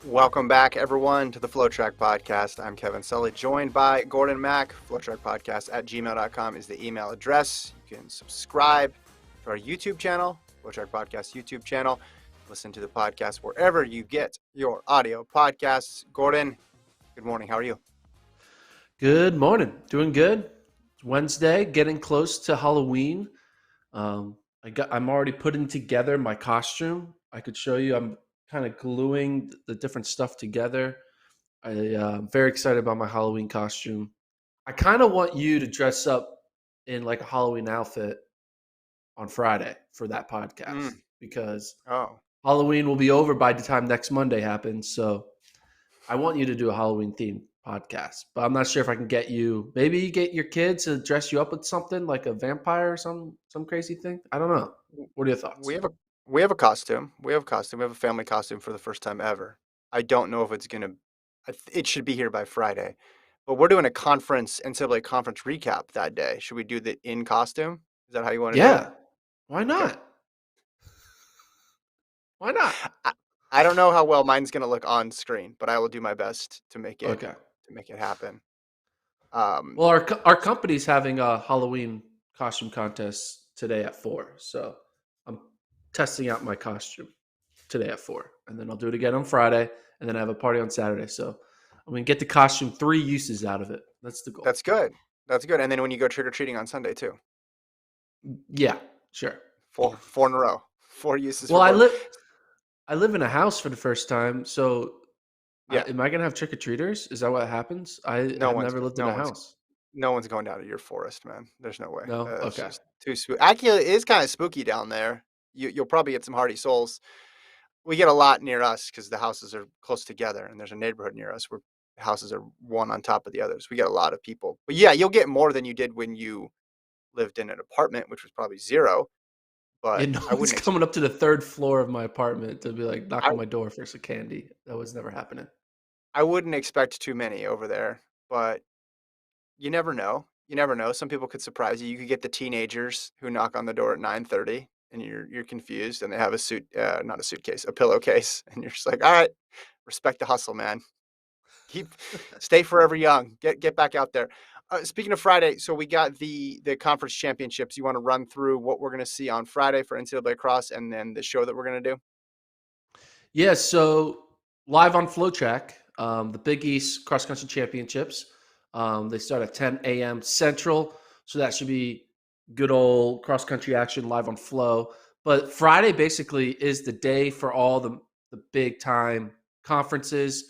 Welcome back, everyone, to the FloTrack podcast. I'm Kevin Sully, joined by Gordon Mack. FloTrackPodcast at gmail.com is the email address. You can subscribe to our YouTube channel, FloTrack Podcast YouTube channel. Listen to the podcast wherever you get your audio podcasts. Gordon, good morning. How are you? Good morning. Doing good. It's Wednesday, getting close to Halloween. I'm already putting together my costume. I could show you. I'm kind of gluing the different stuff together. I'm very excited about my Halloween costume. I kind of want you to dress up in like a Halloween outfit on Friday for that podcast because Oh, Halloween will be over by the time next Monday happens. So I want you to do a Halloween themed podcast, but I'm not sure if I can get you. Maybe you get your kids to dress you up with something like a vampire or some crazy thing. I don't know. What are your we thoughts? have a we have a costume. We have a costume. We have a family costume for the first time ever. I don't know if it's gonna. It should be here by Friday. But we're doing a conference, NCAA conference recap that day. Should we do the in costume? Is that how you want to do it? Yeah, why Okay. not? Why not? I, I don't know how well mine's going to look on screen, but I will do my best Okay. to make it happen. Um, Well, our company's having a Halloween costume contest today at 4, so I'm testing out my costume today at 4, and then I'll do it again on Friday, and then I have a party on Saturday. So I'm gonna get the costume 3 uses out of it. That's the goal. that's good. That's good. And then when you go trick or treating on Sunday too, Yeah, sure. four in a row, 4 uses Well, for Gordon. I live in a house for the first time, so Yeah, am I gonna have trick or treaters? Is that what happens? I have never lived in a house. no one's going down to your forest, man. There's no way. No, That's okay. just too spooky. Actually, it is kind of spooky down there. You'll probably get some hardy souls. We get a lot near us because the houses are close together, and there's a neighborhood near us where the houses are one on top of the others. We get a lot of people, but yeah, you'll get more than you did when you lived in an apartment, which was probably zero. Yeah, But no one's coming up to the third floor of my apartment to be like knock I, on my door for some candy. That was never happening. I wouldn't expect too many over there, but you never know. You never know. Some people could surprise you. You could get the teenagers who knock on the door at 9:30, and you're confused, and they have a not a suitcase, a pillowcase, and you're just like, all right, respect the hustle, man. Keep stay forever young. Get back out there. Speaking of Friday, so we got the conference championships. You want to run through what we're going to see on Friday for NCAA cross, and then the show that we're going to do? Yeah, so live on FloTrack, the Big East Cross Country Championships. They start at 10 a.m. Central, so that should be good old cross country action live on Flow. But Friday basically is the day for all the big time conferences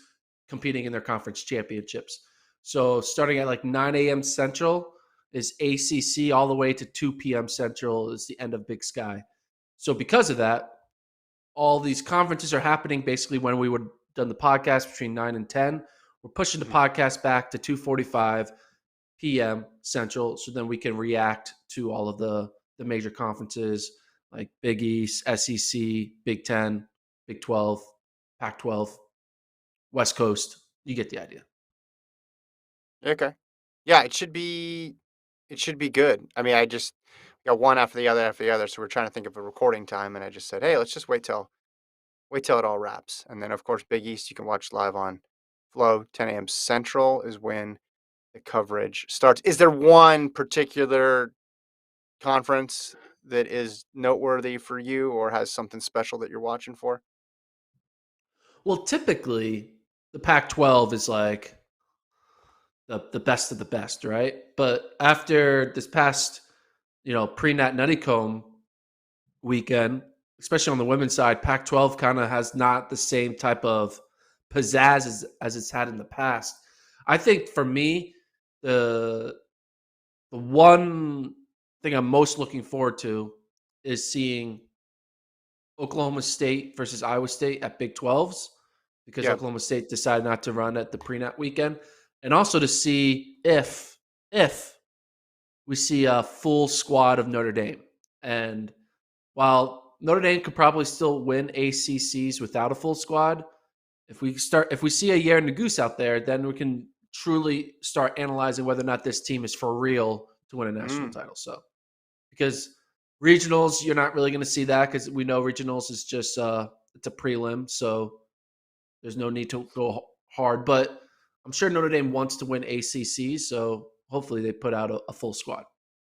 competing in their conference championships. So starting at like 9 a.m. Central is ACC, all the way to 2 p.m. Central is the end of Big Sky. So because of that, all these conferences are happening basically when we would have done the podcast between 9 and 10. We're pushing the Mhm. podcast back to 2:45 p.m. Central, so then we can react to all of the major conferences like Big East, SEC, Big 10, Big 12, Pac 12, West Coast. You get the idea. Okay. Yeah, it should be good. I mean, I just got one after the other, so we're trying to think of a recording time, and I just said, hey, let's just wait till it all wraps, and then of course Big East you can watch live on Flow. 10 a.m. Central is when the coverage starts. Is there one particular conference that is noteworthy for you or has something special that you're watching for? Well, typically the Pac 12 is like the best of the best, right? But after this past, pre-nat nuttycomb weekend, especially on the women's side, Pac-12 kind of has not the same type of pizzazz as it's had in the past. I think for me, the the one thing I'm most looking forward to is seeing Oklahoma State versus Iowa State at Big 12s because Yeah. Oklahoma State decided not to run at the pre-nat weekend, and also to see if we see a full squad of Notre Dame. And while Notre Dame could probably still win ACCs without a full squad, if we see a year in the goose out there, then we can truly start analyzing whether or not this team is for real to win a national Mm. title. So because regionals, you're not really going to see that because we know regionals is just it's a prelim. So There's no need to go hard, but I'm sure Notre Dame wants to win ACC, so hopefully they put out a full squad.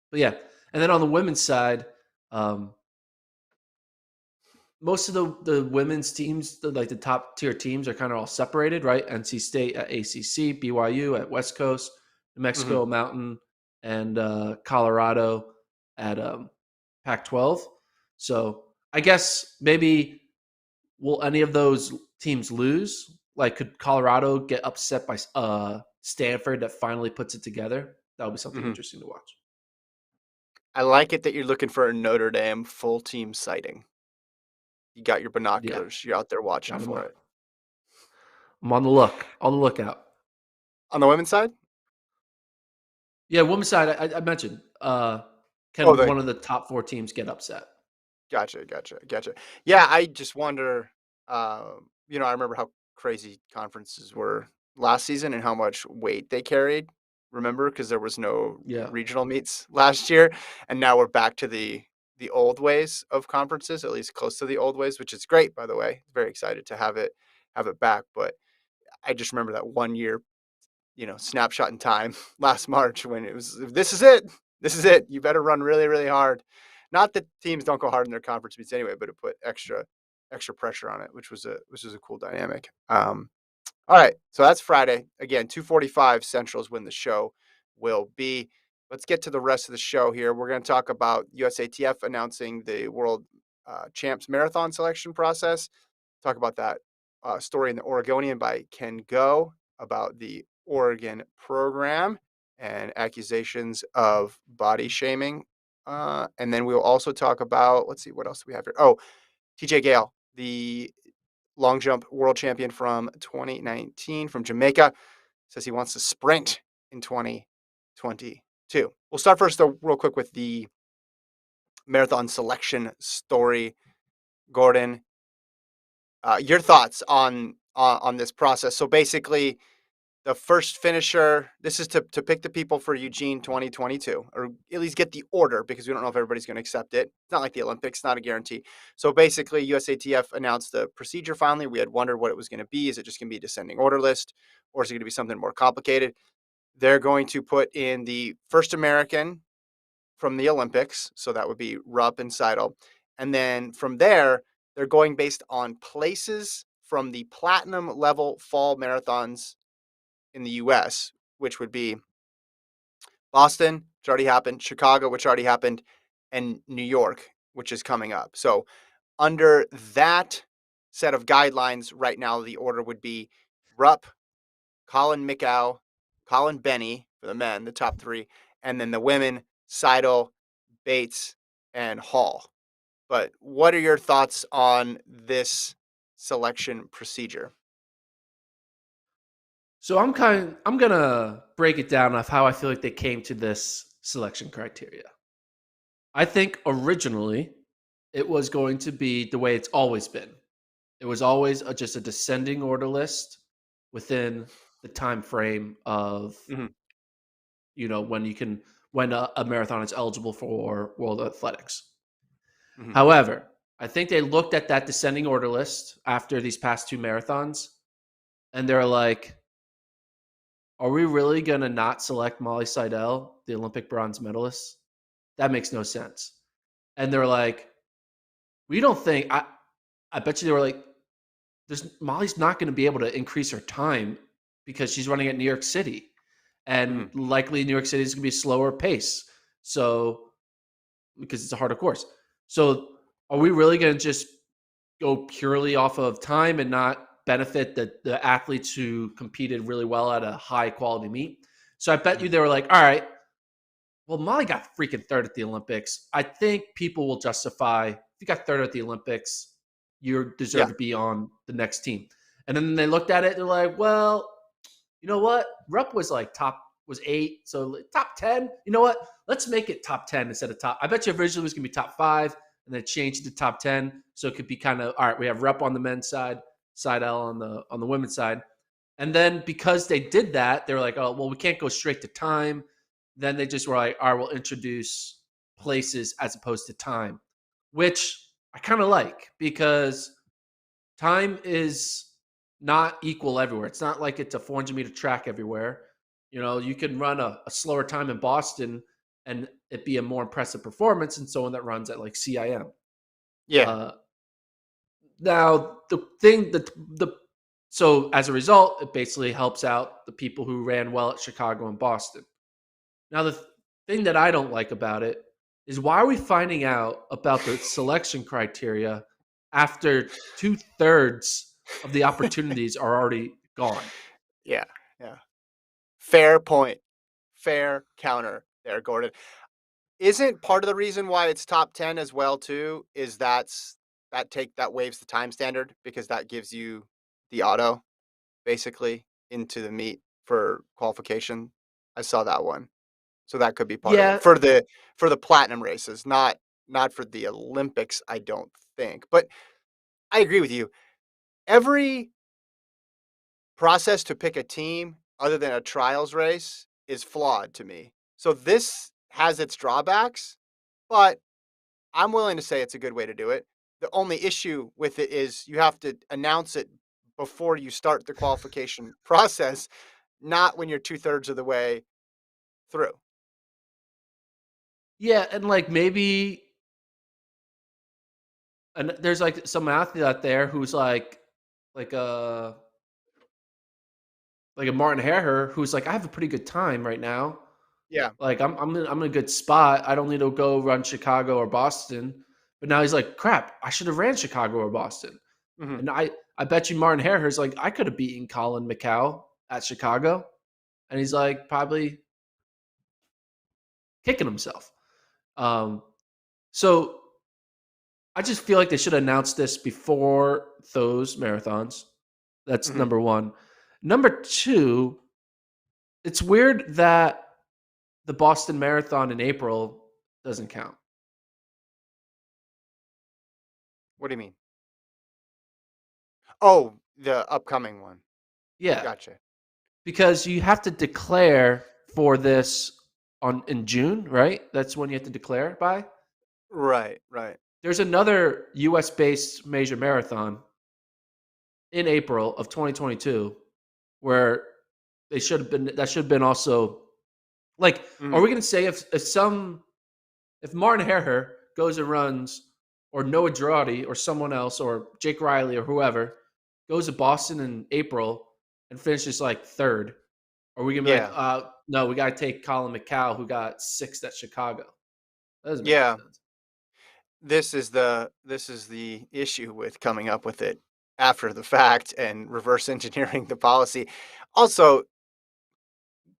But yeah, and then on the women's side, um, most of the women's teams, like the top tier teams, are kind of all separated, right? NC State at ACC, BYU at West Coast, New Mhm. Mexico Mountain, and Colorado at Pac-12. So I guess maybe will any of those teams lose? Like, could Colorado get upset by Stanford that finally puts it together? That would be something Mhm. interesting to watch. I like it that you're looking for a Notre Dame full team sighting. You got your Yeah, binoculars. You're out there watching got him for on. it. I'm on the lookout. On the women's side? Yeah, women's side, I mentioned. Oh, Can the one of the top four teams get upset? gotcha. Yeah, I just wonder, I remember how crazy conferences were last season and how much weight they carried. Remember, because there was no Yeah. regional meets last year, and now we're back to the old ways of conferences, at least close to the old ways, which is great, by the way. Very excited to have it back. But I just remember that 1 year, snapshot in time last March when it was, this is it. This is it. You better run really, really hard. Not that teams don't go hard in their conference meets anyway, but it put extra pressure on it, which was a cool dynamic. All right, so that's Friday. Again, 2:45 Central's when the show will be. Let's get to the rest of the show here. We're going to talk about USATF announcing the World Champs Marathon selection process. Talk about that story in the Oregonian by Ken Go about the Oregon program and accusations of body shaming. And then we'll also talk about, let's see, what else do we have here? Oh, TJ Gayle, the long jump world champion from 2019 from Jamaica, says he wants to sprint in 2022. We'll start first, though, real quick with the marathon selection story. Gordon, your thoughts on this process? So basically, the first finisher. This is to pick the people for Eugene 2022, or at least get the order because we don't know if everybody's going to accept it. It's not like the Olympics, not a guarantee. So basically, USATF announced the procedure finally. We had wondered what it was going to be. Is it just going to be a descending order list, or is it going to be something more complicated? They're going to put in the first American from the Olympics. So that would be Rupp and Seidel. And then from there, they're going based on places from the platinum level fall marathons in the US, which would be Boston, which already happened, Chicago, which already happened, and New York, which is coming up. So, under that set of guidelines, right now, the order would be Rupp, Colin McCow, Colin Benny for the men, the top three, and then the women, Seidel, Bates, and Hall. But what are your thoughts on this selection procedure? So I'm gonna break it down of how I feel like they came to this selection criteria. I think originally it was going to be the way it's always been. It was always just a descending order list within the time frame of Hmm. when a marathon is eligible for World Athletics. Hmm. However, I think they looked at that descending order list after these past two marathons, and they're like, "Are we really gonna not select Molly Seidel, the Olympic bronze medalist? That makes no sense." And they're like, "We don't think." I bet you they were like, "There's Molly's not going to be able to increase her time because she's running at New York City, and Hmm. likely New York City is going to be a slower pace. So because it's a harder course. So are we really going to just go purely off of time and not benefit the athletes who competed really well at a high quality meet?" So I bet you Hmm. they were like, "All right, well, Molly got freaking third at the Olympics. I think people will justify if you got third at the Olympics, you deserve Yeah. to be on the next team." And then they looked at it, they're like, "Well, you know what? Rupp was 8, so top 10. You know what? Let's make it top 10 instead of top. I bet you originally it was gonna be top 5, and then changed to top 10, so it could be kind of all right. We have Rupp on the men's side, side L on the women's side, and then because they did that, they were like, oh, well, we can't go straight to time. Then they just were like, all right, we'll introduce places as opposed to time, which I kind of like because time is not equal everywhere. It's not like it's a 400-meter track everywhere. You can run a slower time in Boston and it be a more impressive performance than someone that runs at like CIM. Yeah. Uh, Now the thing that the so as a result, it basically helps out the people who ran well at Chicago and Boston. Now thing that I don't like about it is why are we finding out about the selection criteria after 2/3 of the opportunities are already gone? Yeah. Yeah. Fair point. Fair counter there, Gordon. Isn't part of the reason why it's top 10 as well too is that waives the time standard because that gives you the auto basically into the meet for qualification. I saw that one. So that could be part of it. Yeah, For the platinum races, not for the Olympics, I don't think. But I agree with you. Every process to pick a team other than a trials race is flawed to me. So this has its drawbacks, but I'm willing to say it's a good way to do it. The only issue with it is you have to announce it before you start the qualification process, not when you're 2/3 of the way through. yeah, and like maybe and there's like some athlete out there who's like a like a Martin Herher who's like, I have a pretty good time right now. Yeah. Like I'm in a good spot. I don't need to go run Chicago or Boston. But now he's like, crap, I should have ran Chicago or Boston. Mhm. And I bet you Martin Herher's like, I could have beaten Colin McCall at Chicago. And he's like probably kicking himself. Um, so I just feel like they should announce this before those marathons. That's Mhm. number one. Number two, it's weird that the Boston Marathon in April doesn't count. What do you mean? Oh, the upcoming one. Yeah, Gotcha. because you have to declare for this on in June, right? That's when you have to declare by. Right, right. There's another US based major marathon in April of 2022 where they should have been that should have been also like are Mhm. we going to say if Martin Herher goes and runs or Noah Girardi or someone else or Jake Riley or whoever goes to Boston in April and finishes like third, are we gonna be like, Yeah. no, we gotta take Colin McCall who got sixth at Chicago? That doesn't make any Yeah. sense. This is the issue with coming up with it after the fact and reverse engineering the policy. Also,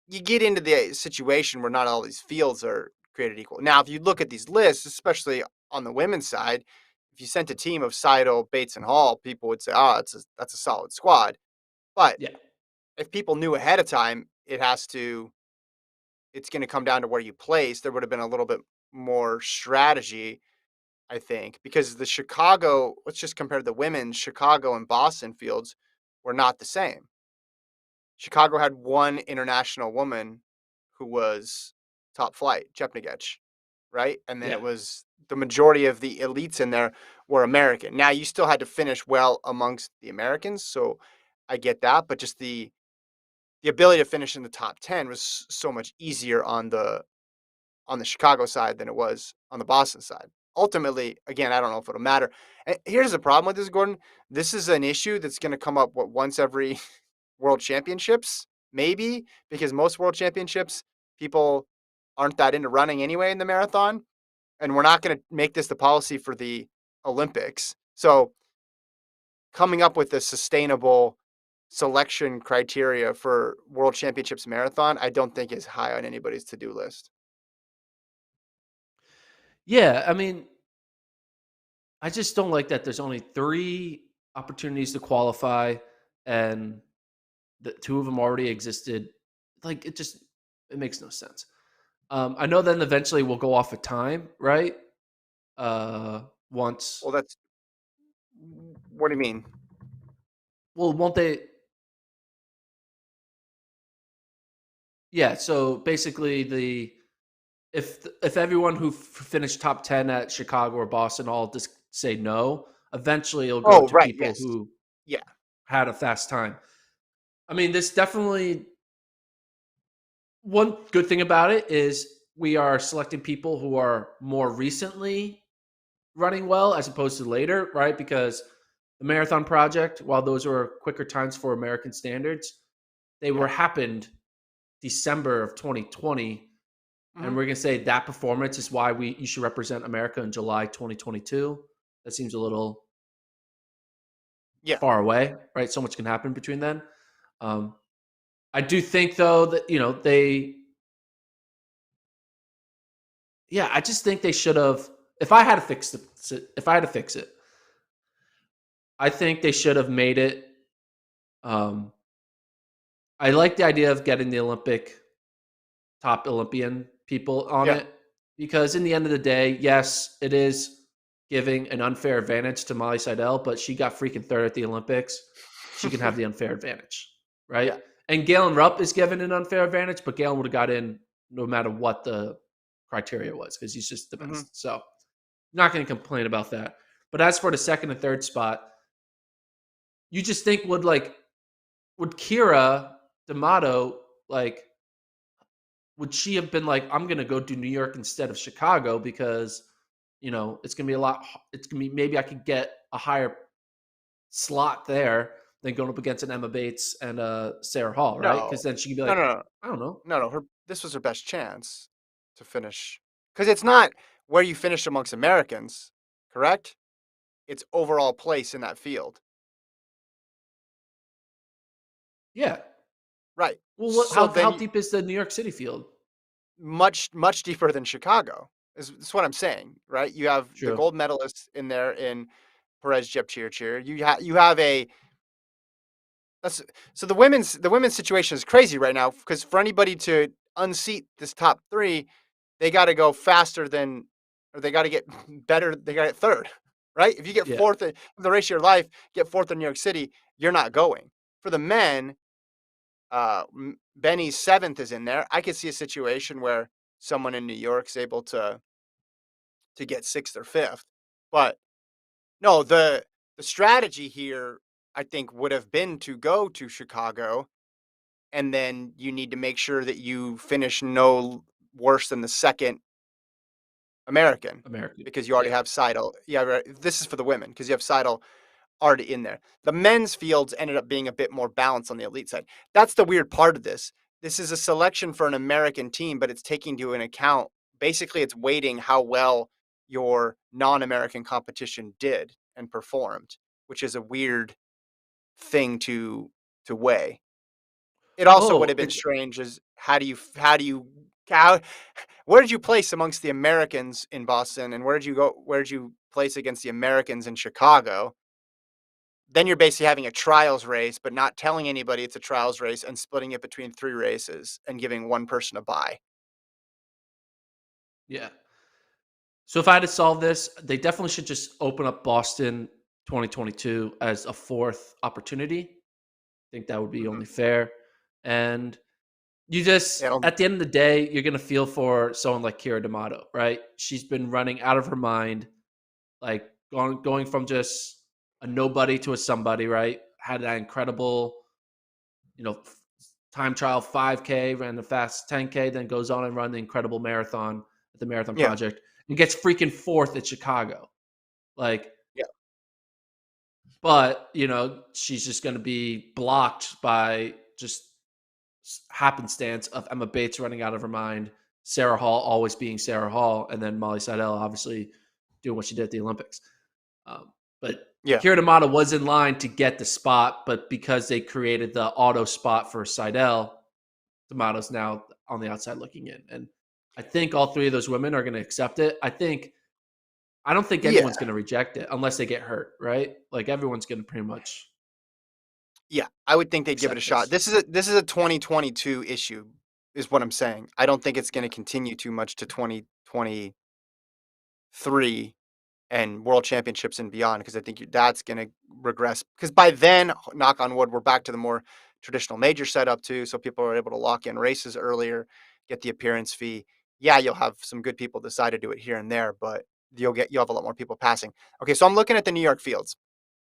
you get into the situation where not all these fields are created equal. Now, if you look at these lists, especially on the women's side, if you sent a team of Seidel, Bates, and Hall, people would say, "Oh, that's a solid squad." But Yeah, if people knew ahead of time, it's going to come down to where you place. There would have been a little bit more strategy, I think, because the Chicago, let's just compare the women's Chicago and Boston fields were not the same. Chicago had one international woman who was top flight, Chepngetich, right? And then yeah, it was the majority of the elites in there were American. Now you still had to finish well amongst the Americans, so I get that, but just the ability to finish in the top 10 was so much easier on the Chicago side than it was on the Boston side. Ultimately, again, I don't know if it'll matter. And here's the problem with this, Gordon. This is an issue that's going to come up once every world championships, maybe, because most world championships people aren't that into running anyway in the marathon, and we're not going to make this the policy for the Olympics. So, coming up with a sustainable selection criteria for world championships marathon, I don't think is high on anybody's to-do list. yeah. I mean, I just don't like that. There's only three opportunities to qualify, and the two of them already existed. Like it makes no sense. I know then eventually we'll go off of time, right? Once, Well, that's what do you mean? well, won't they? Yeah. So basically, the if everyone who finished top 10 at Chicago or Boston all just say no, eventually it'll go Oh, to right, people yes. who Yeah. had a fast time. I mean, this definitely one good thing about it is we are selecting people who are more recently running well as opposed to later, right? Because the marathon project, while those were quicker times for American standards, they Yeah. were happened December of 2020. And Mhm. we're gonna say that performance is why we you should represent America in July 2022. That seems a little Yeah. far away, right? So much can happen between then. Um, I do think though that I just think they should have. If I had to fix if I had to fix it, I think they should have made it. Um, I like the idea of getting the top Olympian people on Yeah. it because in the end of the day, yes, it is giving an unfair advantage to Molly Seidel, but she got freaking third at the Olympics. She can have the unfair advantage, right? Yeah. And Galen Rupp is given an unfair advantage, but Galen would have got in no matter what the criteria was because he's just the Mhm. best. So, not going to complain about that. But as for the second and third spot, you just think would Kira D'Amato like would she have been like, I'm gonna go do New York instead of Chicago because it's gonna be a lot. It's gonna be maybe I could get a higher slot there than going up against an Emma Bates and Sarah Hall, right? No. Because then she could be No, like, no, no. I don't know. No, no, her this was her best chance to finish because it's not where you finish amongst Americans, correct? It's overall place in that field. Yeah. Right. Well, So how then deep is the New York City field? much deeper than Chicago is what I'm saying, right? You have the True. gold medalists in there in Perez Jepchirchir. You have a that's so the women's situation is crazy right now because for anybody to unseat this top three, they got to go faster than, or they got to get better. They got to get third, right? If you get Yeah. fourth in the race of your life, get fourth in New York City, you're not going. For the men, Benny's seventh is in there. I could see a situation where someone in New York's able to get sixth or fifth, but no, the strategy here I think would have been to go to Chicago, and then you need to make sure that you finish no worse than the second American American. because you already Yeah. have Seidel. Yeah, right. This is for the women because you have Seidel already in there. The men's fields ended up being a bit more balanced on the elite side. That's the weird part of this. This is a selection for an American team, but it's taking into an account basically it's weighting how well your non-American competition did and performed, which is a weird thing to weigh. It also would Oh, have been it's strange as how where did you place amongst the Americans in Boston, and where did you place against the Americans in Chicago? Then you're basically having a trials race, but not telling anybody it's a trials race and splitting it between 3 races and giving one person a bye. yeah. So if I had to solve this, they definitely should just open up Boston 2022 as a fourth opportunity. I think that would be Mhm. only fair. And you just They don't at the end of the day, you're gonna feel for someone like Kira D'Amato, right? She's been running out of her mind, like going from just a nobody to a somebody, right? Had that incredible, you know, time trial 5K, ran the fast 10K, then goes on and run the incredible marathon at the Marathon Yeah, Project and gets freaking fourth at Chicago. Like, yeah, but she's just gonna be blocked by just happenstance of Emma Bates running out of her mind, Sarah Hall always being Sarah Hall, and then Molly Seidel obviously doing what she did at the Olympics. But yeah, Kira D'Amato was in line to get the spot, but because they created the auto spot for Seidel, D'Amato's now on the outside looking in. And I think all three of those women are going to accept it. I don't think yeah, anyone's going to reject it unless they get hurt, right? Like everyone's going to pretty much yeah. I would think they'd give it a accept shot. this. This is a 2022 issue, is what I'm saying. I don't think it's gonna continue too much to 2023 and world championships and beyond because I think that's going to regress because by then, knock on wood, we're back to the more traditional major setup too, so people are able to lock in races earlier, get the appearance fee. Yeah, you'll have some good people decide to do it here and there, but you'll have a lot more people passing. Okay, so I'm looking at the New York fields.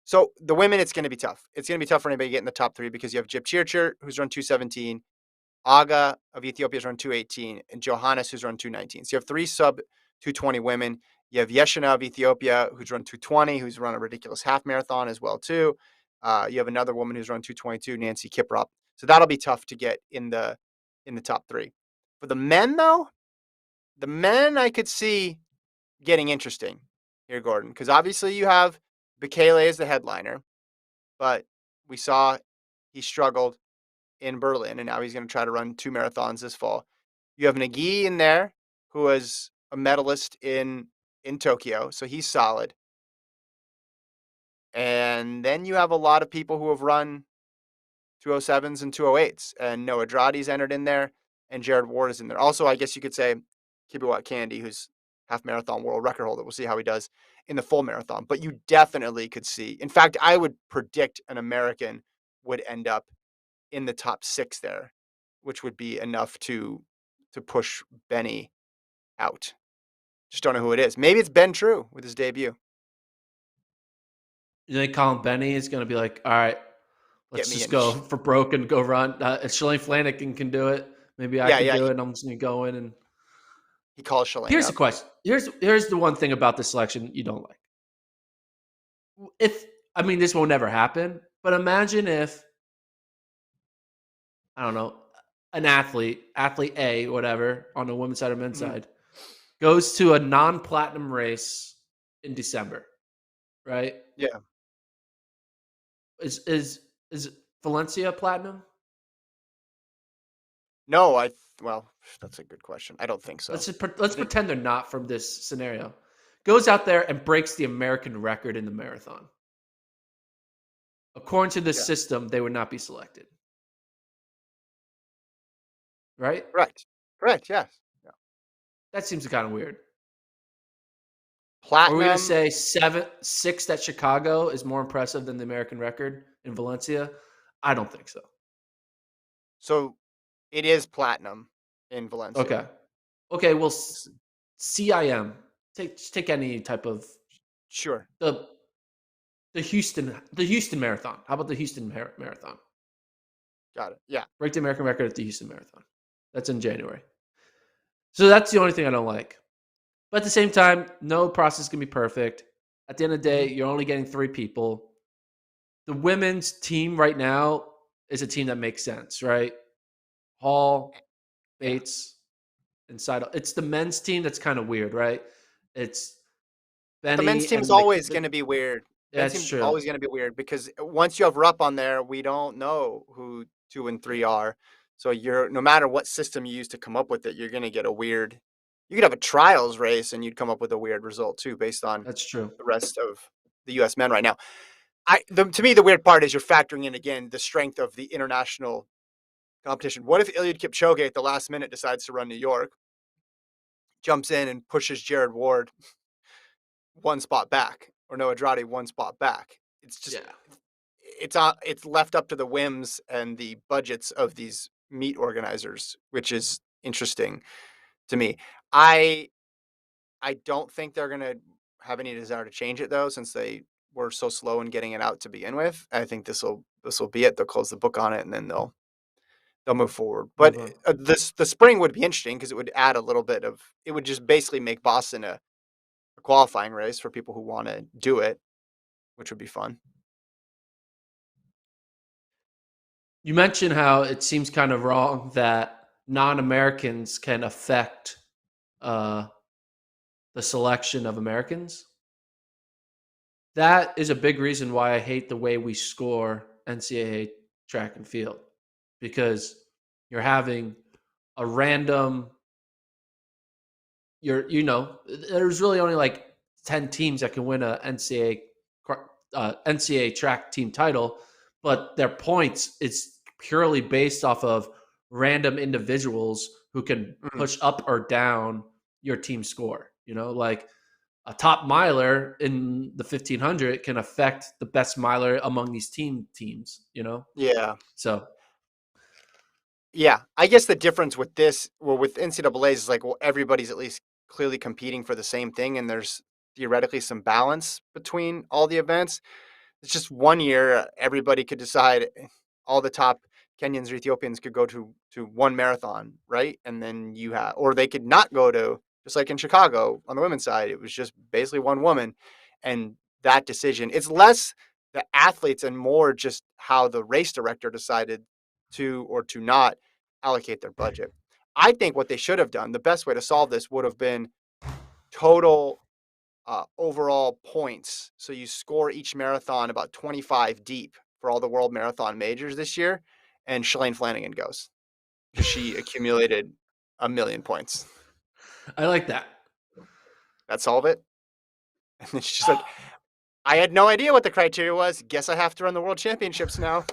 So the women, it's going to be tough. It's going to be tough for anybody to get in the top three because you have Jip Chirchir, who's run 217, Aga of Ethiopia, who's run 218, and Johannes, who's run 219. So you have three sub 220 women. You have Yeshina of Ethiopia, who's run 220, who's run a ridiculous half marathon as well too. You have another woman who's run 222, Nancy Kiprop. So that'll be tough to get in the top three. For the men, though, the men I could see getting interesting here, Gordon, because obviously you have Bekele as the headliner, but we saw he struggled in Berlin, and now he's going to try to run two marathons this fall. You have Nagy in there, who was a medalist in Tokyo, so he's solid. And then you have a lot of people who have run 207s and 208s, and Noah Drade's entered in there, and Jared Ward is in there. Also, I guess you could say Kibiwat Candy, who's half marathon world record holder. We'll see how he does in the full marathon. But you definitely could see. In fact, I would predict an American would end up in the top six there, which would be enough to push Benny out. Just don't know who it is. Maybe it's Ben True with his debut. You think Colin Benny is going to be like, all right, Get let's me just in. go for broke and go run? If Shalane Flanagan can do it, maybe I Yeah, can yeah. do it. He, And I'm just going to go in and. he calls Shalane Here's the up. question. Here's the one thing about this selection you don't like. If I mean this will never happen, but imagine if I don't know an athlete A, whatever, on the women's side or men's Mhm. side, goes to a non-platinum race in December, right? Yeah. Is Valencia platinum? No, well, that's a good question. I don't think so. I Let's think pretend they're not from this scenario. Goes out there and breaks the American record in the marathon. According to this yeah. system, they would not be selected, right? Correct. Correct. Yes. Yeah. That seems kind of weird. Are we going to Platinum. say 6 at Chicago is more impressive than the American record in Valencia? I don't think so. So it is platinum in Okay. Valencia. Okay. Well, S- CIM. Take any type of Sure. the the Houston Marathon. How about the Houston Marathon? Got it. Yeah. Break the American record at the Houston Marathon. That's in January. So that's the only thing I don't like. But at the same time, no process can be perfect. At the end of the day, Hmm. you're only getting 3 people. The women's team right now is a team that makes sense, right? Hall, Yeah. Bates, and Seidel. It's the men's team that's kind of weird, right? It's But the men's Benny team is and always going to be weird. Men's that's team true. always going to be weird because once you have Rupp on there, we don't know who two and three Yeah, are. So you're no matter what system you use to come up with it, you're going to get a weird. You could have a trials race and you'd come up with a weird result too, based on that's true. the rest of the U.S. men right now. To me the weird part is you're factoring in again the strength of the international competition. What if Iliad Kipchoge at the last minute decides to run New York, jumps in and pushes Jared Ward one spot back, or Noah Andrade one spot back? It's just Yeah. it's left up to the whims and the budgets of these meet organizers, which is interesting to me. I I don't think they're gonna have any desire to change it though, since they were so slow in getting it out to begin with. I think this will be it. They'll close the book on it and then they'll move forward. But Move on. this the spring would be interesting because it would add a little bit of it would just basically make Boston a qualifying race for people who want to do it, which would be fun. You mentioned how it seems kind of wrong that non-Americans can affect uh, the selection of Americans. That is a big reason why I hate the way we score NCAA track and field because you're having a random there's really only like 10 teams that can win a NCAA track team title, but their points is purely based off of random individuals who can Mhm. push up or down your team score. Like a top miler in the 1500 can affect the best miler among these teams. Yeah. So Yeah, I guess the difference with this, well, with NCAA's is like, well, everybody's at least clearly competing for the same thing, and there's theoretically some balance between all the events. It's just 1 year. Everybody could decide. All the top Kenyans or Ethiopians could go to one marathon, right? And then you have, or they could not go to. Just like in Chicago on the women's side, it was just basically one woman, and that decision. It's less the athletes and more just how the race director decided to or to not allocate their budget. I think what they should have done, the best way to solve this would have been total overall points. So you score each marathon about 25 deep for all the world marathon majors this year. And Shalane Flanagan goes because she accumulated 1,000,000 points. I like that. That solve it. And then she's like, I had no idea what the criteria was. Guess I have to run the world championships now.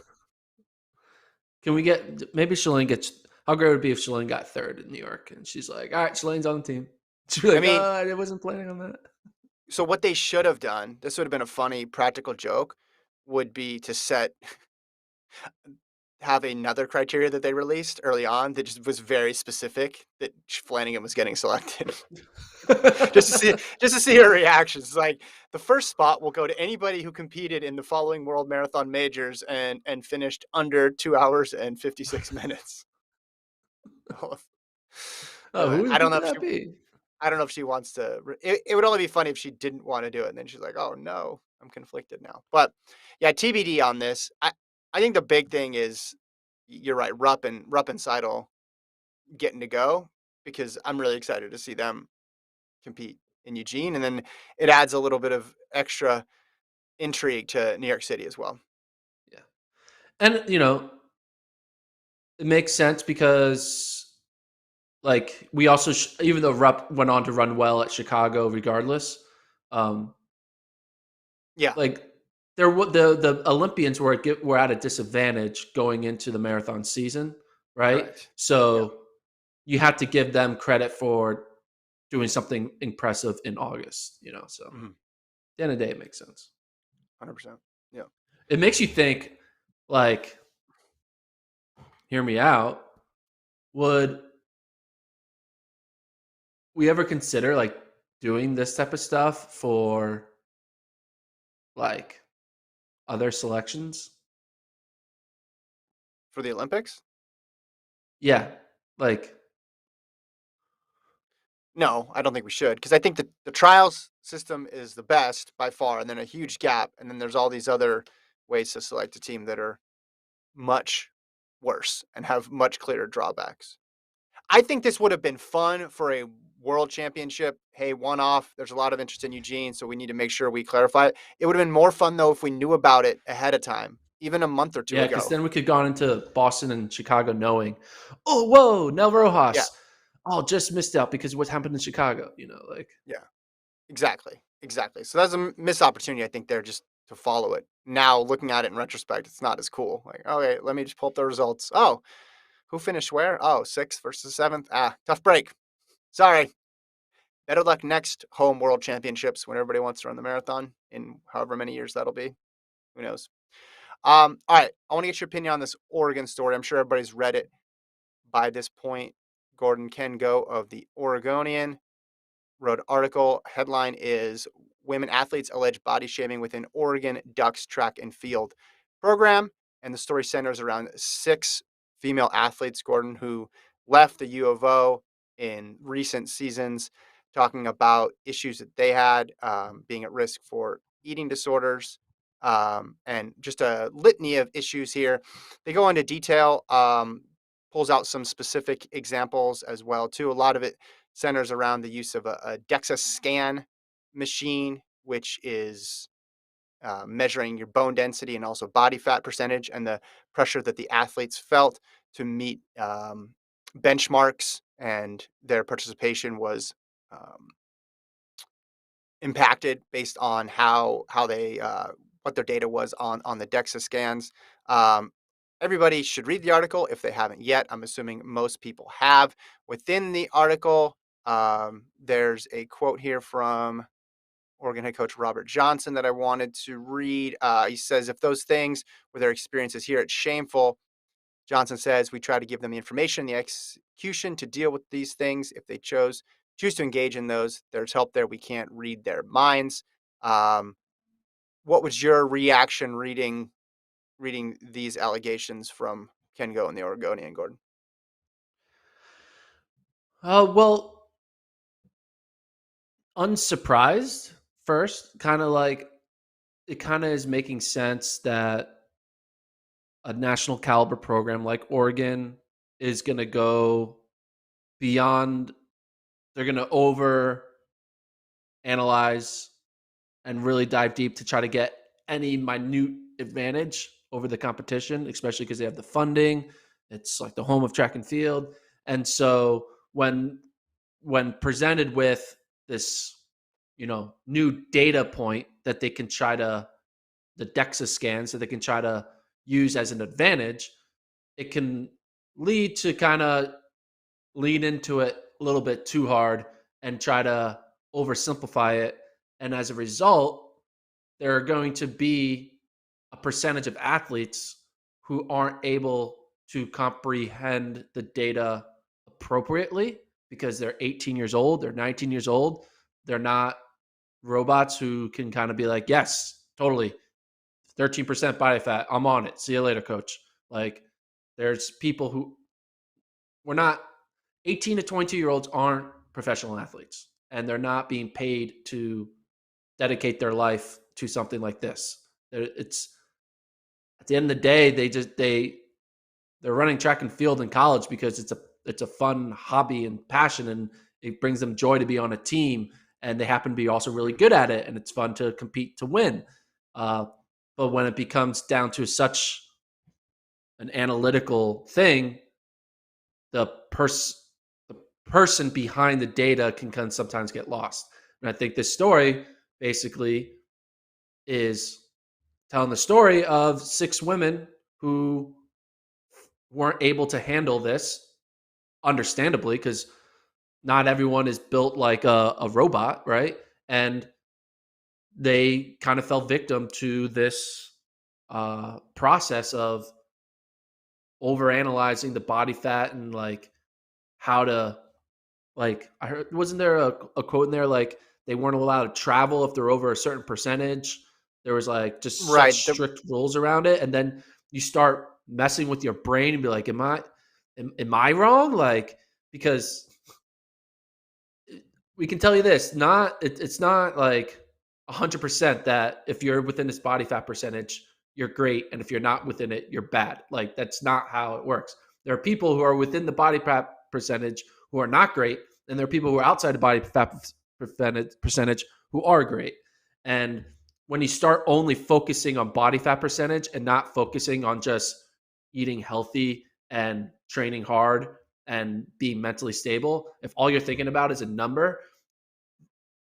Can we get maybe Shalane gets? How great would it be if Shalane got third in New York and she's like, "All right, Shalane's on the team." She'd be I like, mean, I wasn't planning on that." so what they should have done, this would have been a funny practical joke, would be to have another criteria that they released early on that just was very specific that Flanagan was getting selected. Just to see her reactions. Like the first spot will go to anybody who competed in the following world marathon majors and finished under 2 hours and 56 minutes. Oh, I who don't know could if that be? she wants to. It would only be funny if she didn't want to do it, and then she's like, "Oh no, I'm conflicted now." But yeah, TBD on this. I think the big thing is you're right. Rupp and Seidel getting to go because I'm really excited to see them compete in Eugene, and then it adds a little bit of extra intrigue to New York City as well. Yeah, and it makes sense because like we also even though Rupp went on to run well at Chicago, regardless, um, Yeah, like the Olympians were at a disadvantage going into the marathon season, right? correct. Yeah, So you have to give them credit for doing something impressive in August. So at mhm, the end of the day, it makes sense. 100%. Yeah. It makes you think, like, hear me out. Would we ever consider like doing this type of stuff for like other selections? For the Olympics? Yeah, like No, I don't think we should because I think the trials system is the best by far, and then a huge gap, and then there's all these other ways to select a team that are much worse and have much clearer drawbacks. I think this would have been fun for a world championship. Hey, one off. There's a lot of interest in Eugene, so we need to make sure we clarify it. It would have been more fun though if we knew about it ahead of time, even a month or two yeah, because ago. then we could gone into Boston and Chicago knowing, oh whoa, Nel Yeah, Rojas, oh just missed out because what happened in Chicago. Like yeah, exactly, exactly. So that's a missed opportunity, I think, there just to follow it. Now, looking at it in retrospect, it's not as cool. Like, okay, let me just pull up the results. Oh, who finished where? Oh, sixth versus seventh. Ah, tough break. Sorry. Better luck next home world championships when everybody wants to run the marathon in however many years that'll be. Who knows? All right. I want to get your opinion on this Oregon story. I'm sure everybody's read it by this point. Gordon Kengo of the Oregonian wrote article. Headline is Women Athletes Allege Body Shaming Within Oregon Ducks Track and Field Program. And the story centers around 6 female athletes, Gordon, who left the U of O in recent seasons, talking about issues that they had, being at risk for eating disorders, and just a litany of issues here. They go into detail, pulls out some specific examples as well, too. A lot of it centers around the use of a DEXA scan machine, which is measuring your bone density and also body fat percentage, and the pressure that the athletes felt to meet benchmarks, and their participation was um, impacted based on how they what their data was on the DEXA scans. Um, Everybody should read the article if they haven't yet. I'm assuming most people have. Within the article, there's a quote here from Oregon head coach Robert Johnson that I wanted to read. He says, "If those things were their experiences here, it's shameful." Johnson says, "We try to give them the information, the execution to deal with these things. If they choose to engage in those, there's help there. We can't read their minds." Um, what was your reaction reading these allegations from Ken Go and the Oregonian, Gordon? Well, unsurprised first, kind of like it kind of is making sense that a national caliber program like Oregon is going to go beyond, they're going to over analyze and really dive deep to try to get any minute advantage over the competition, especially because they have the funding. It's like the home of track and field. And so when presented with this, new data point that they can try to, the DEXA scans that they can try to use as an advantage, it can lead to kind of lean into it a little bit too hard and try to oversimplify it. And as a result, there are going to be a percentage of athletes who aren't able to comprehend the data appropriately because they're 18 years old, they're 19 years old. They're not robots who can kind of be like, yes, totally, 13% body fat. I'm on it. See you later, coach. Like, there's people who, we're not, 18 to 22-year-olds aren't professional athletes, and they're not being paid to dedicate their life to something like this. It's, at the end of the day, they're running track and field in college because it's a fun hobby and passion, and it brings them joy to be on a team, and they happen to be also really good at it, and it's fun to compete to win. Uh, but when it becomes down to such an analytical thing, the the person behind the data can sometimes get lost. And I think this story basically is telling the story of 6 women who weren't able to handle this, understandably, because not everyone is built like a robot, right? And they kind of fell victim to this process of overanalyzing the body fat and like how to, like, I heard, wasn't there a quote in there like they weren't allowed to travel if they're over a certain percentage? There was like just such Right. strict rules around it, and then you start messing with your brain and be like, am I wrong? Like, because we can tell you this, it's not like 100% that if you're within this body fat percentage, you're great, and if you're not within it, you're bad. Like, that's not how it works. There are people who are within the body fat percentage who are not great, and there are people who are outside the body fat percentage who are great. And when you start only focusing on body fat percentage and not focusing on just eating healthy and training hard and being mentally stable, if all you're thinking about is a number,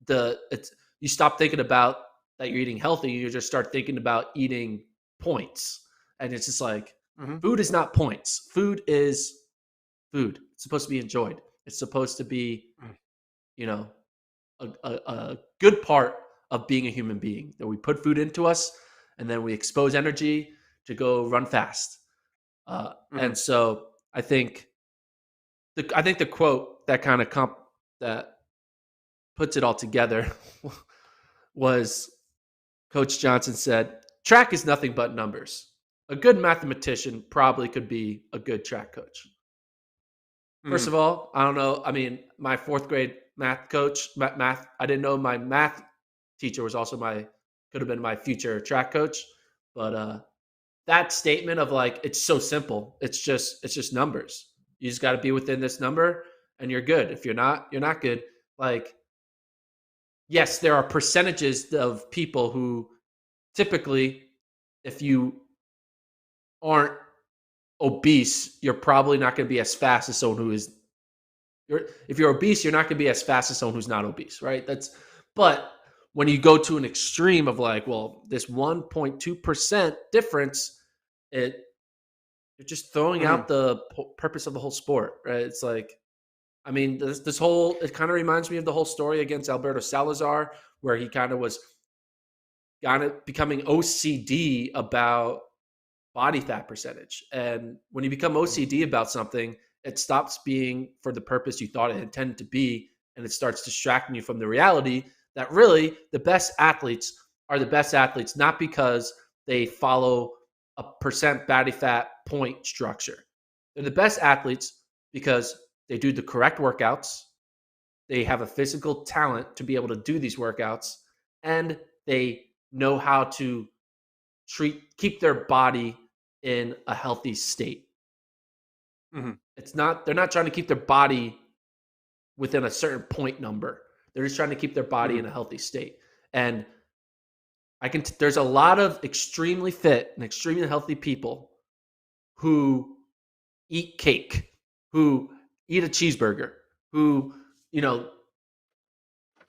you stop thinking about that you're eating healthy. You just start thinking about eating points, and it's just like, Mhm. food is not points. Food is food. It's supposed to be enjoyed. It's supposed to be, Mm. you know, a good part of being a human being. That we put food into us, and then we expose energy to go run fast. Mhm. And so I think the quote that kind of that puts it all together was Coach Johnson said, "Track is nothing but numbers. A good mathematician probably could be a good track coach." First Mhm. of all, I don't know. I mean, my fourth grade math coach, math, I didn't know my math teacher was also could have been my future track coach. But that statement of like, it's so simple. It's just numbers. You just got to be within this number and you're good. If you're not, you're not good. Like, yes, there are percentages of people who typically, if you aren't obese, you're probably not going to be as fast as someone who is. If you're obese, you're not going to be as fast as someone who's not obese, right? But when you go to an extreme of like, well, this 1.2% difference, it you're just throwing Mhm. out the purpose of the whole sport, right? It's like, I mean, this whole, it kind of reminds me of the whole story against Alberto Salazar, where he kind of becoming OCD about body fat percentage. And when you become Mhm. OCD about something, it stops being for the purpose you thought it intended to be. And it starts distracting you from the reality that really the best athletes are the best athletes not because they follow a percent body fat point structure. They're the best athletes because they do the correct workouts, they have a physical talent to be able to do these workouts, and they know how to keep their body in a healthy state. Mhm. It's not they're not trying to keep their body within a certain point number. They're just trying to keep their body Mhm. in a healthy state. And there's a lot of extremely fit and extremely healthy people who eat cake, who eat a cheeseburger, who, you know,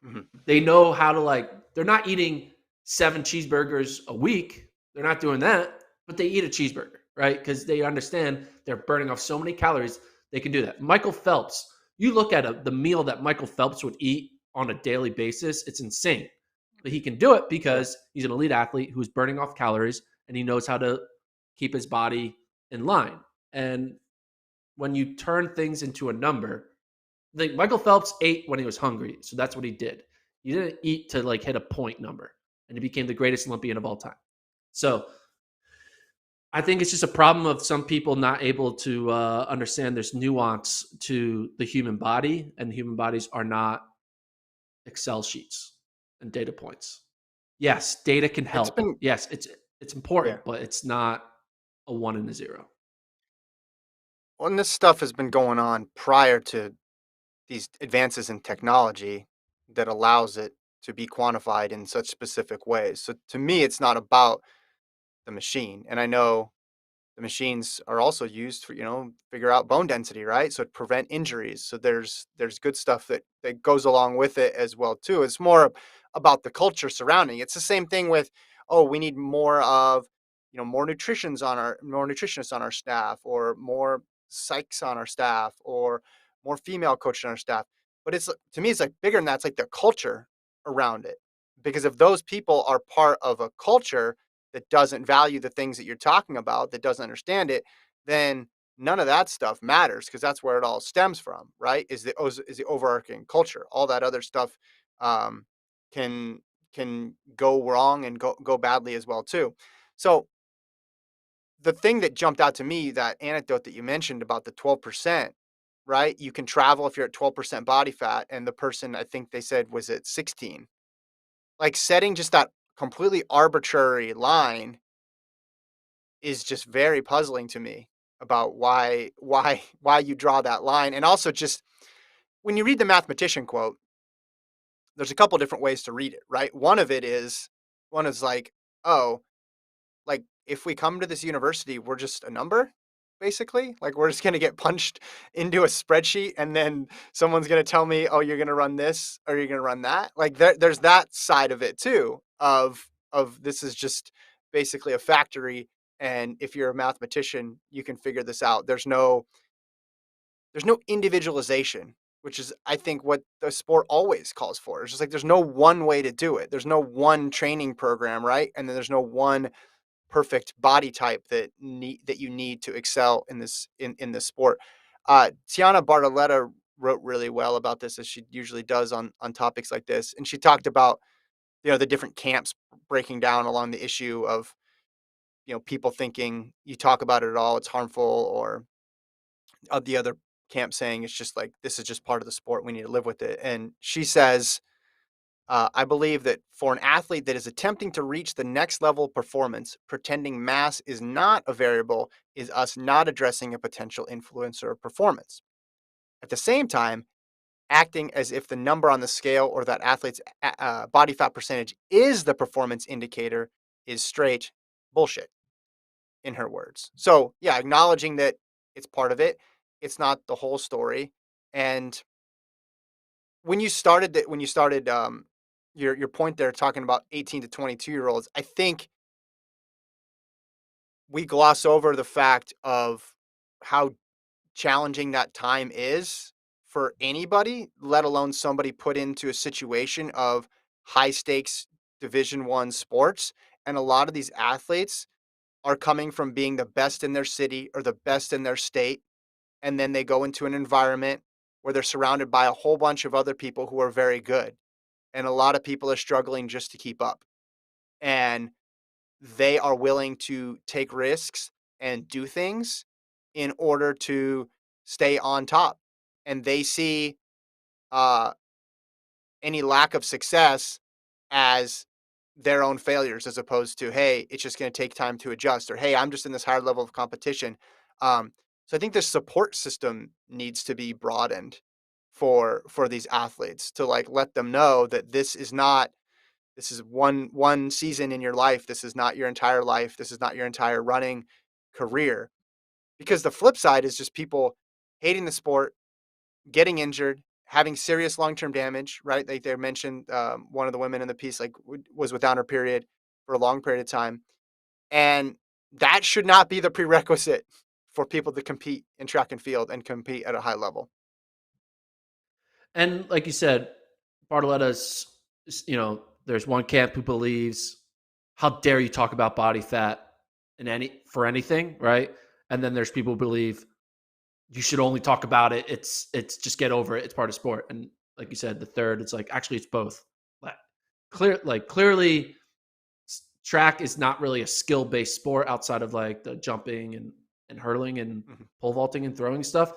Mhm. they know how to they're not eating 7 cheeseburgers a week. They're not doing that, but they eat a cheeseburger, right? Because they understand they're burning off so many calories, they can do that. Michael Phelps, you look at the meal that Michael Phelps would eat on a daily basis, it's insane. But he can do it Yeah. because he's an elite athlete who's burning off calories and he knows how to keep his body in line. And when you turn things into a number, Michael Phelps ate when he was hungry, so that's what he did. He didn't eat to hit a point number, and he became the greatest Olympian of all time. So I think it's just a problem of some people not able to understand there's nuance to the human body, and human bodies are not Excel sheets and data points. Yes, data can It's help. been Yes, it's yeah. important, but it's not a one and a zero. Well, and this stuff has been going on prior to these advances in technology that allows it to be quantified in such specific ways. So to me, it's not about the machine. And I know the machines are also used for, figure out bone density, right? So to prevent injuries. So there's good stuff that goes along with it as well too. It's more about the culture surrounding. It's the same thing with, oh, we need more of, more nutritionists on our staff, or more psychs on our staff, or more female coaches on our staff. But it's, to me, it's like bigger than that. It's like the culture around it. Because if those people are part of a culture that doesn't value the things that you're talking about, that doesn't understand it, then none of that stuff matters, because that's where it all stems from, right? Is the overarching culture. All that other stuff um, can can go wrong and go badly as well too. So the thing that jumped out to me, that anecdote that you mentioned about the 12%, right? You can travel if you're at 12% body fat, and the person, I think they said, was at 16. Like, setting just that completely arbitrary line is just very puzzling to me about why you draw that line. And also, just when you read the mathematician quote, there's a couple different ways to read it, right? One is like, oh, like, if we come to this university, we're just a number, basically. Like, we're just gonna get punched into a spreadsheet, and then someone's gonna tell me, oh, you're gonna run this or you're gonna run that. Like, there's that side of it too, of this is just basically a factory, and if you're a mathematician, you can figure this out. There's no individualization, which is, I think, what the sport always calls for. It's just like there's no one way to do it. There's no one training program, right? And then there's no one perfect body type that you need to excel in this sport. Tiana Bartoletta wrote really well about this, as she usually does on topics like this, and she talked about, the different camps breaking down along the issue of, people thinking you talk about it at all, it's harmful, or of the other camp saying it's just like, this is just part of the sport, we need to live with it. And she says, I believe that for an athlete that is attempting to reach the next level of performance, pretending mass is not a variable is us not addressing a potential influencer of performance. At the same time, acting as if the number on the scale or that athlete's body fat percentage is the performance indicator is straight bullshit, in her words. So, yeah, acknowledging that it's part of it, it's not the whole story. And when you started your point there, talking about 18 to 22-year-olds, I think we gloss over the fact of how challenging that time is for anybody, let alone somebody put into a situation of high stakes Division 1 sports. And a lot of these athletes are coming from being the best in their city or the best in their state, and then they go into an environment where they're surrounded by a whole bunch of other people who are very good, and a lot of people are struggling just to keep up. and they are willing to take risks and do things in order to stay on top. And they see uh, any lack of success as their own failures, as opposed to, hey, it's just going to take time to adjust, or hey, I'm just in this higher level of competition. So I think the support system needs to be broadened for these athletes, to like let them know that this is one season in your life. This is not your entire life. This is not your entire running career. Because the flip side is just people hating the sport, getting injured, having serious long-term damage, right? Like they mentioned, one of the women in the piece, like was without her period for a long period of time. And that should not be the prerequisite for people to compete in track and field and compete at a high level. And like you said, Bartoletta's, there's one camp who believes, how dare you talk about body fat in for anything, right? And then there's people who believe you should only talk about it. It's just get over it. It's part of sport. And like you said, the third, it's like actually it's both. Like clearly track is not really a skill based sport outside of like the jumping and hurling and Mhm. pole vaulting and throwing stuff.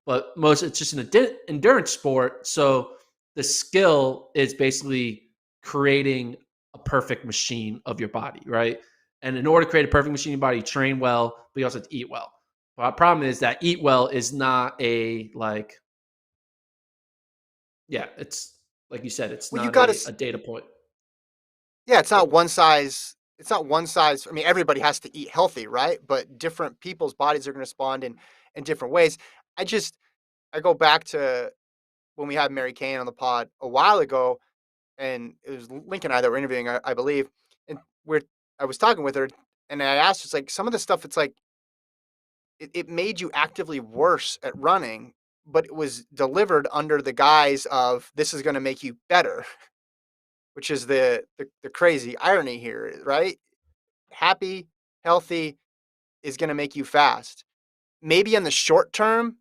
But most it's just an endurance sport. So the skill is basically creating a perfect machine of your body, right? And in order to create a perfect machine of your body, you train well, but you also have to eat well. Well, the problem is that eat well is not a like, yeah, it's like you said, it's Well, you not got a to, data point. yeah, it's Go not ahead. one size. It's not one size. I mean, everybody has to eat healthy, right? But different people's bodies are going to respond in different ways. I just I go back to when we had Mary Kane on the pod a while ago, and it was Lincoln and I that were interviewing, I believe, and I was talking with her, and I asked, it's like some of the stuff. It's like it made you actively worse at running, but it was delivered under the guise of this is going to make you better, which is the crazy irony here, right? Happy, healthy is going to make you fast. Maybe in the short term,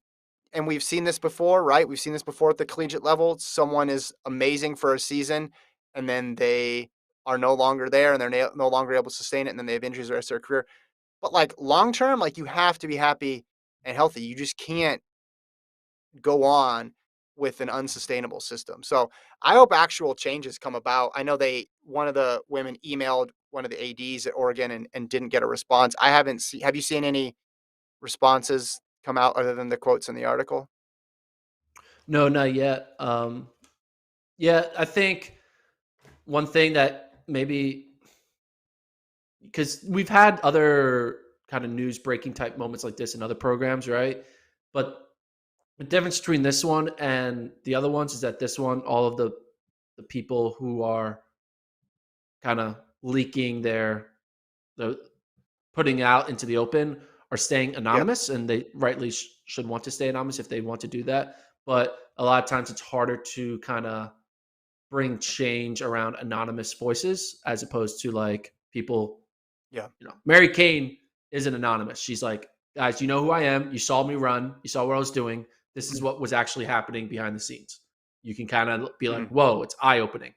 and we've seen this before, right? We've seen this before at the collegiate level. Someone is amazing for a season, and then they are no longer there, and they're no longer able to sustain it, and then they have injuries the rest of their career. But like long term, like you have to be happy and healthy. You just can't go on with an unsustainable system. So I hope actual changes come about. I know one of the women emailed one of the ADs at Oregon and didn't get a response. I haven't seen, have you seen any responses come out other than the quotes in the article? No, not yet. Yeah, I think one thing that maybe because we've had other kind of news breaking type moments like this in other programs, right? But the difference between this one and the other ones is that this one, all of the people who are kind of leaking the putting out into the open are staying Yep. anonymous, and they rightly should want to stay anonymous if they want to do that. But a lot of times it's harder to kind of bring change around anonymous voices as opposed to like people. Yeah. Mary Kane isn't anonymous. She's like, guys, you know who I am. You saw me run. You saw what I was doing. This is what was actually happening behind the scenes. You can kind of be like, Mhm. whoa, it's eye opening.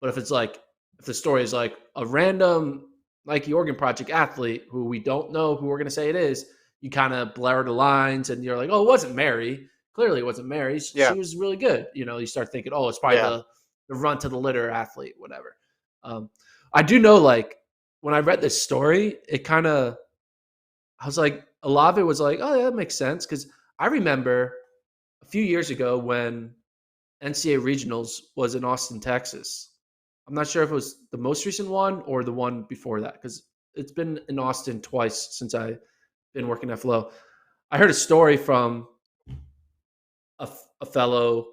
But if it's like, if the story is like a random Nike Oregon Project athlete who we don't know who we're going to say it is, you kind of blur the lines and you're like, oh, it wasn't Mary. Clearly, it wasn't Mary. She Yeah. was really good. You start thinking, oh, it's probably Yeah. the run to the litter athlete, whatever. Um, I do know, like, when I read this story, it kind of, I was like, a lot of it was like, oh, yeah, that makes sense. Because I remember a few years ago when NCAA regionals was in Austin, Texas. I'm not sure if it was the most recent one or the one before that because it's been in Austin twice since I've been working at Flow. I heard a story from a fellow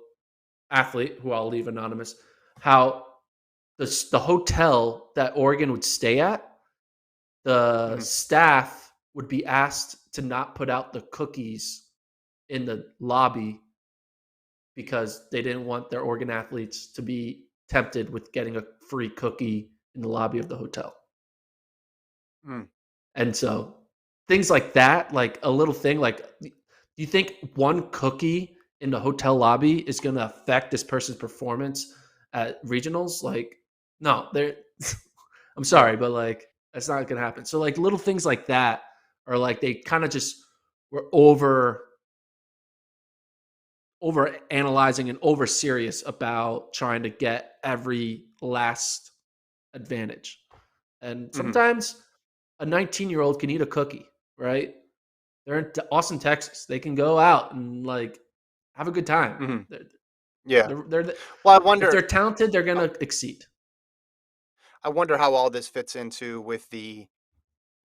athlete who I'll leave anonymous, how the hotel that Oregon would stay at, the Mhm. staff would be asked to not put out the cookies in the lobby because they didn't want their Oregon athletes to be tempted with getting a free cookie in the lobby of the hotel. Mm. And so things like that, like a little thing, like do you think one cookie in the hotel lobby is going to affect this person's performance at regionals? Like, no, they're I'm Yeah. sorry, but like that's not gonna happen. So like little things like that are like they kind of just were over analyzing and over serious about trying to get every last advantage. And Mhm. sometimes a 19-year-old can eat a cookie, right? They're in Austin, Texas. They can go out and like have a good time. Mhm. They're, Yeah. they're Well, if they're talented, they're uh, gonna exceed. I wonder how all this fits into with the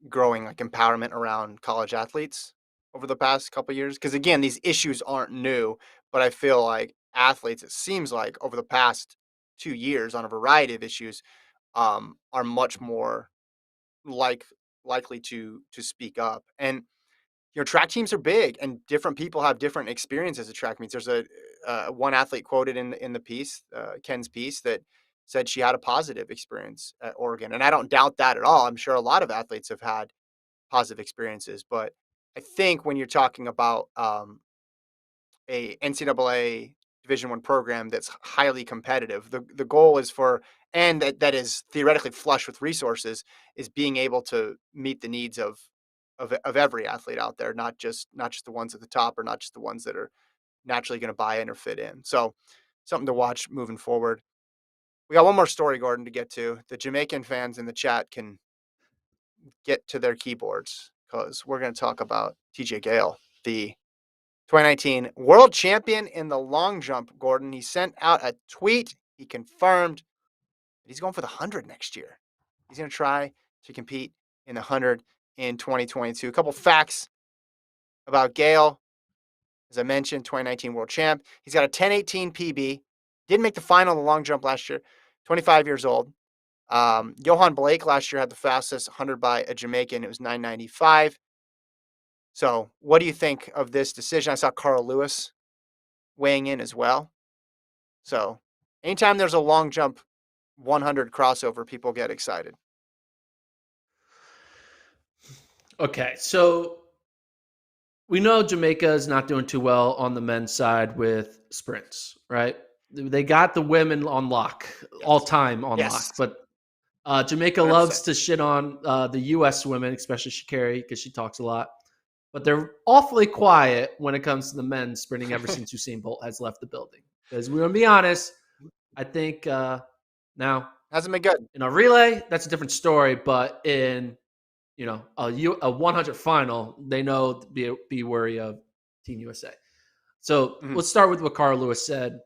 growing, like, empowerment around college athletes over the past couple years. Because again, these issues aren't new, but I feel like athletes, it seems like over the past 2 years on a variety of issues, are much more like likely to speak up. And track teams are big, and different people have different experiences at track meets. There's a one athlete quoted in the piece, Ken's piece, that said she had a positive experience at Oregon, and I don't doubt that at all. I'm sure a lot of athletes have had positive experiences, but I think when you're talking about a NCAA Division One program that's highly competitive, the goal is for, and that is theoretically flush with resources, is being able to meet the needs of every athlete out there, not just the ones at the top, or not just the ones that are naturally going to buy in or fit in. So something to watch moving forward. We got one more story, Gordon, to get to. The Jamaican fans in the chat can get to their keyboards because we're going to talk about TJ Gayle, the 2019 world champion in the long jump. Gordon, he sent out a tweet. He confirmed that he's going for the 100 next year. He's going to try to compete in the 100 in 2022. A couple facts about Gayle. As I mentioned, 2019 world champ. He's got a 10:18 PB. Didn't make the final in the long jump last year. 25 years old. Johan Blake last year had the fastest 100 by a Jamaican. It was 9:95. So, what do you think of this decision? I saw Carl Lewis weighing in as well. So, anytime there's a long jump 100 crossover, people get excited. Okay, so we know Jamaica is not doing too well on the men's side with sprints, right? They got the women on lock, all Yes. time on Yes. lock, but Jamaica loves 100%. to shit on the U.S. women, especially Shakari, because she talks a lot. But they're awfully quiet when it comes to the men sprinting ever since Usain Bolt has left the building. Because we're going to be honest, I think now Hasn't been good. in a relay, that's a different story. But in a 100 final, they know to be wary of Team USA. So Mhm. let's start with what Carl Lewis said.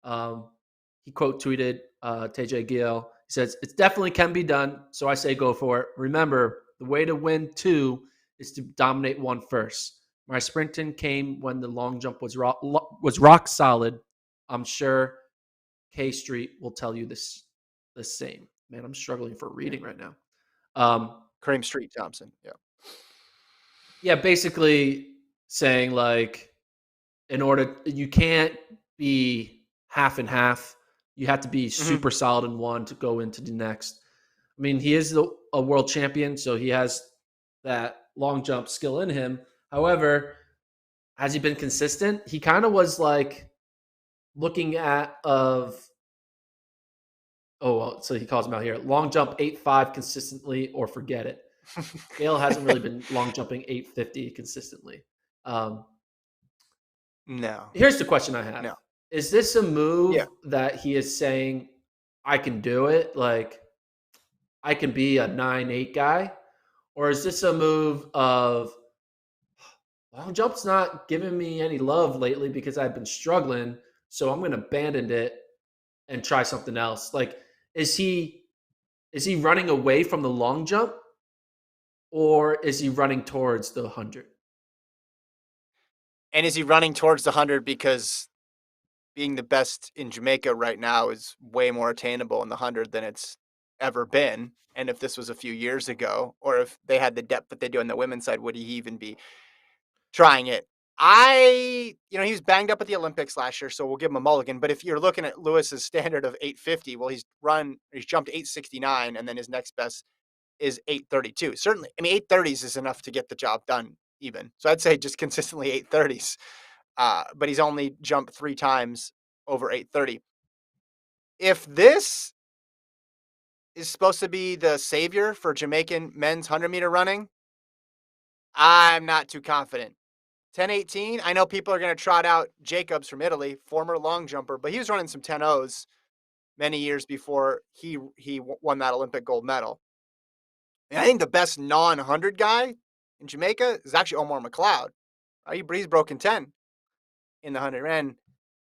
He quote tweeted TJ Gayle. He says, "It definitely can be done. So I say go for it. Remember, the way to win two is to dominate one first. My sprinting came when the long jump was rock solid. I'm sure K Street will tell you the same." Man, I'm struggling for Yeah. reading right now. Um, Kareem Street Thompson. Yeah. yeah, basically saying like in order you can't be half and half. You have to be Mhm. super solid in one to go into the next. I mean, he is a world champion, so he has that long jump skill in him. However, has he been consistent? He kind of was like looking at of well, so he calls him out here. Long jump 8.5 consistently or forget it. Gale hasn't really been long jumping 850 consistently. Um, No. Here's the question I have. No. Is this a Yeah. move that he is saying, I can do it? Like, I can be a 9.8 guy? Or is this a move of, long jump's not giving me any love lately because I've been struggling. So I'm going to abandon it and try something else? Like, is he is he running away from the long jump or is he running towards the 100? And is he running towards the 100 because being the best in Jamaica right now is way more attainable in the 100 than it's ever been? And if this was a few years ago, or if they had the depth that they do on the women's side, would he even be trying it? He was banged up at the Olympics last year, so we'll give him a mulligan. But if you're looking at Lewis's standard of 850, well, he's jumped 869, and then his next best is 832. Certainly, I mean, 830s is enough to get the job done, even. So I'd say just consistently 830s. But he's only jumped 3 times over 830. If this is supposed to be the savior for Jamaican men's 100-meter running, I'm not too confident. 10:18, I know people are going to trot out Jacobs from Italy, former long jumper, but he was running some 10:0s many years before he won that Olympic gold medal. And I think the best non-100 guy in Jamaica is actually Omar McLeod. He's broken 10 in the 100, ran